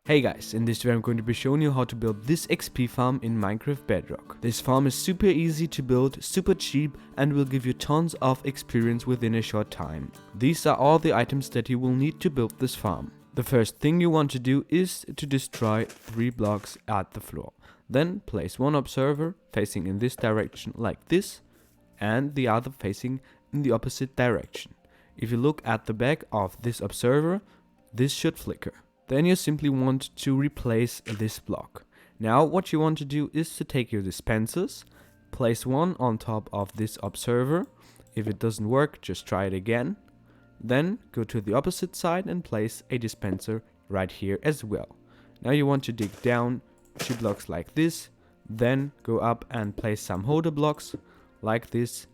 Hey guys, in this video I'm going to be showing you how to build this XP farm in Minecraft Bedrock. This farm is super easy to build, super cheap, and will give you tons of experience within a short time. These are all the items that you will need to build this farm. The first thing you want to do is to destroy 3 blocks at the floor. Then place one observer facing in this direction like this, and the other facing in the opposite direction. If you look at the back of this observer, this should flicker. Then you simply want to replace this block. Now what you want to do is to take your dispensers, place one on top of this observer. If it doesn't work, just try it again. Then go to the opposite side and place a dispenser right here as well. Now you want to dig down 2 blocks like this, then go up and place some holder blocks like this,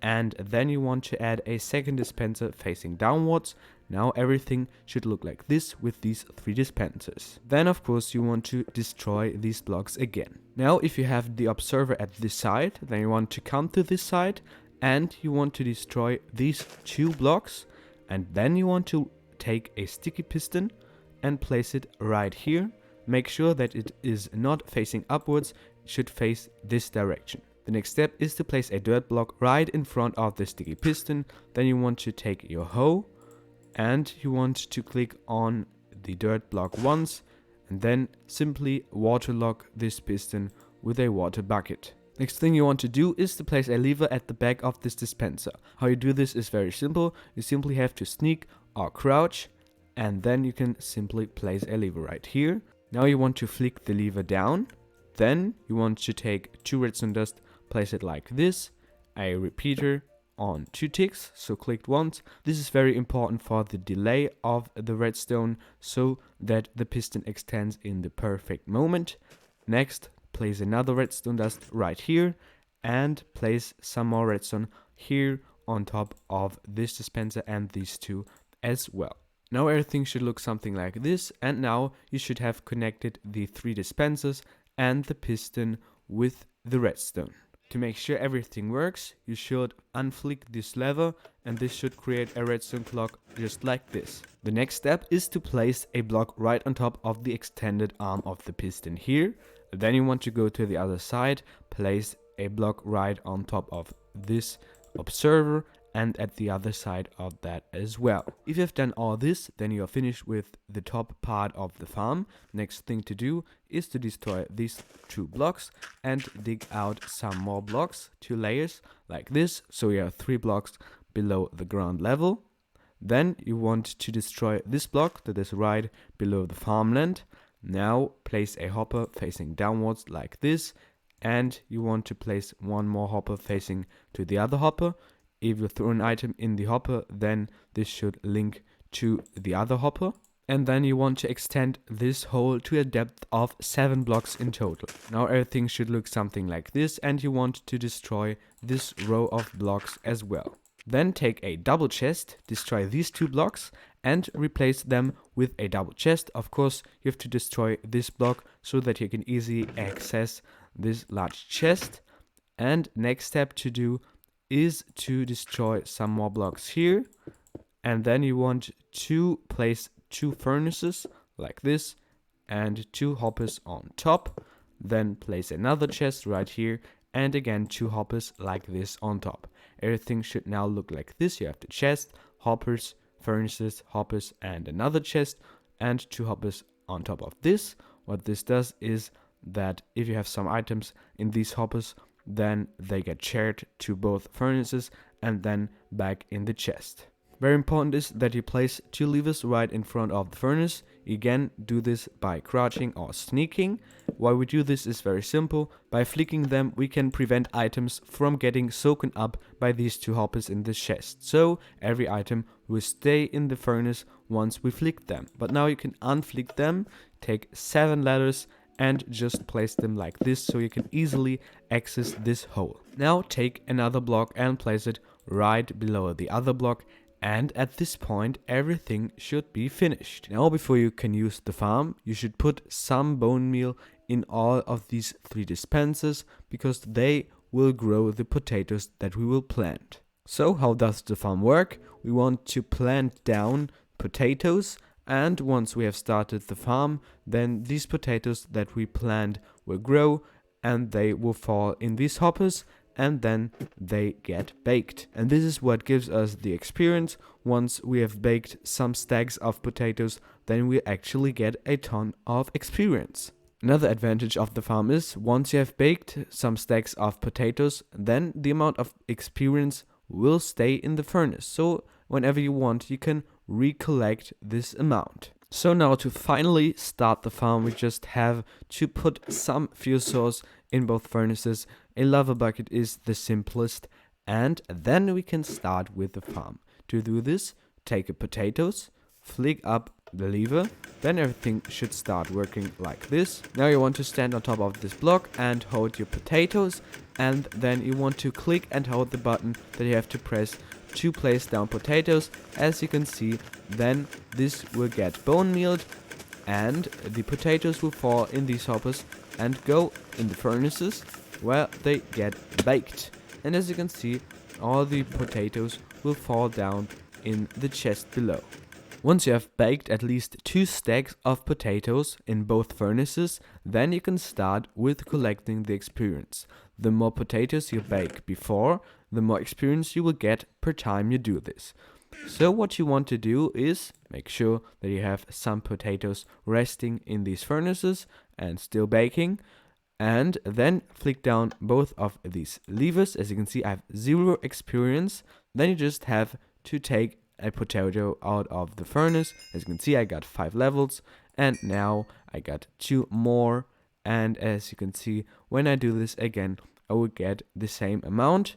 and then you want to add a second dispenser facing downwards. Now everything should look like this with these 3 dispensers. Then of course you want to destroy these blocks again. Now if you have the observer at this side, then you want to come to this side and you want to destroy these 2 blocks, and then you want to take a sticky piston and place it right here. Make sure that it is not facing upwards, it should face this direction. The next step is to place a dirt block right in front of the sticky piston. Then you want to take your hoe and you want to click on the dirt block once and then simply waterlock this piston with a water bucket. Next thing you want to do is to place a lever at the back of this dispenser. How you do this is very simple. You simply have to sneak or crouch and then you can simply place a lever right here. Now you want to flick the lever down. Then you want to take 2 redstone dust, place it like this, a repeater on 2 ticks, so clicked once. This is very important for the delay of the redstone so that the piston extends in the perfect moment. Next, place another redstone dust right here and place some more redstone here on top of this dispenser and these 2 as well. Now everything should look something like this, and now you should have connected the 3 dispensers and the piston with the redstone. To make sure everything works, you should unflick this lever and this should create a redstone clock just like this. The next step is to place a block right on top of the extended arm of the piston here. Then you want to go to the other side, place a block right on top of this observer and at the other side of that as well. If you've done all this, then you are finished with the top part of the farm. Next thing to do is to destroy these 2 blocks and dig out some more blocks, 2 layers like this, so you have 3 blocks below the ground level. Then you want to destroy this block that is right below the farmland. Now place a hopper facing downwards like this, and you want to place one more hopper facing to the other hopper. If you throw an item in the hopper, then this should link to the other hopper. And then you want to extend this hole to a depth of 7 blocks in total. Now everything should look something like this, and you want to destroy this row of blocks as well. Then take a double chest, destroy these 2 blocks and replace them with a double chest. Of course, you have to destroy this block so that you can easily access this large chest. And next step to do is to destroy some more blocks here, and then you want to place 2 furnaces like this and 2 hoppers on top. Then place another chest right here and again 2 hoppers like this on top. Everything should now look like this. You have the chest, hoppers, furnaces, hoppers and another chest and 2 hoppers on top of this. What this does is that if you have some items in these hoppers, then they get shared to both furnaces and then back in the chest. Very important is that you place 2 levers right in front of the furnace. Again, do this by crouching or sneaking. Why we do this is very simple. By flicking them, we can prevent items from getting soaked up by these 2 hoppers in the chest. So every item will stay in the furnace once we flick them. But now you can unflick them, take 7 ladders and just place them like this so you can easily access this hole. Now take another block and place it right below the other block, and at this point everything should be finished. Now before you can use the farm, you should put some bone meal in all of these 3 dispensers because they will grow the potatoes that we will plant. So how does the farm work? We want to plant down potatoes And once we have started the farm, then these potatoes that we plant will grow and they will fall in these hoppers and then they get baked. And this is what gives us the experience. Once we have baked some stacks of potatoes, then we actually get a ton of experience. Another advantage of the farm is once you have baked some stacks of potatoes, then the amount of experience will stay in the furnace. So whenever you want, you can recollect this amount. So now to finally start the farm, we just have to put some fuel source in both furnaces. A lava bucket is the simplest, and then we can start with the farm. To do this, take a potatoes, flick up the lever, then everything should start working like this. Now you want to stand on top of this block and hold your potatoes, and then you want to click and hold the button that you have to press to place down potatoes. As you can see, then this will get bone mealed and the potatoes will fall in these hoppers and go in the furnaces where they get baked. And as you can see, all the potatoes will fall down in the chest below. Once you have baked at least 2 stacks of potatoes in both furnaces, then you can start with collecting the experience. The more potatoes you bake before, the more experience you will get per time you do this. So what you want to do is make sure that you have some potatoes resting in these furnaces and still baking, and then flick down both of these levers. As you can see, I have 0 experience. Then you just have to take a potato out of the furnace. As you can see, I got 5 levels and now I got 2 more, and as you can see, when I do this again, I will get the same amount.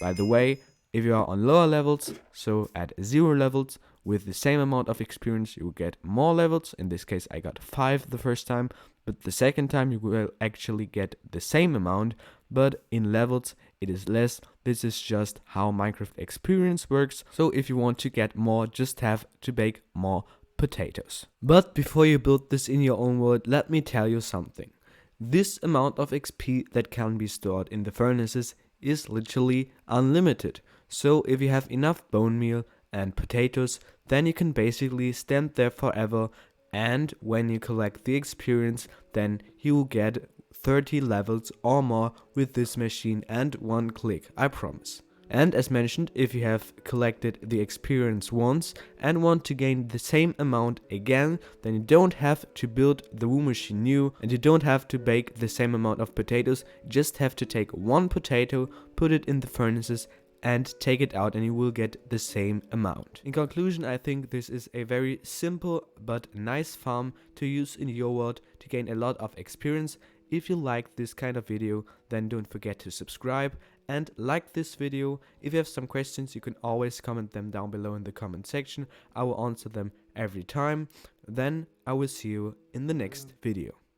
By the way, if you are on lower levels, so at 0 levels, with the same amount of experience, you will get more levels. In this case, I got 5 the first time, but the second time you will actually get the same amount, but in levels it is less. This is just how Minecraft experience works. So if you want to get more, just have to bake more potatoes. But before you build this in your own world, let me tell you something. This amount of XP that can be stored in the furnaces is literally unlimited. So if you have enough bone meal and potatoes, then you can basically stand there forever, and when you collect the experience, then you will get 30 levels or more with this machine and one click, I promise. And as mentioned, if you have collected the experience once and want to gain the same amount again, then you don't have to build the woo machine new and you don't have to bake the same amount of potatoes. You just have to take one potato, put it in the furnaces and take it out and you will get the same amount. In conclusion, I think this is a very simple but nice farm to use in your world to gain a lot of experience. If you like this kind of video, then don't forget to subscribe and like this video. If you have some questions, you can always comment them down below in the comment section. I will answer them every time. Then I will see you in the next video.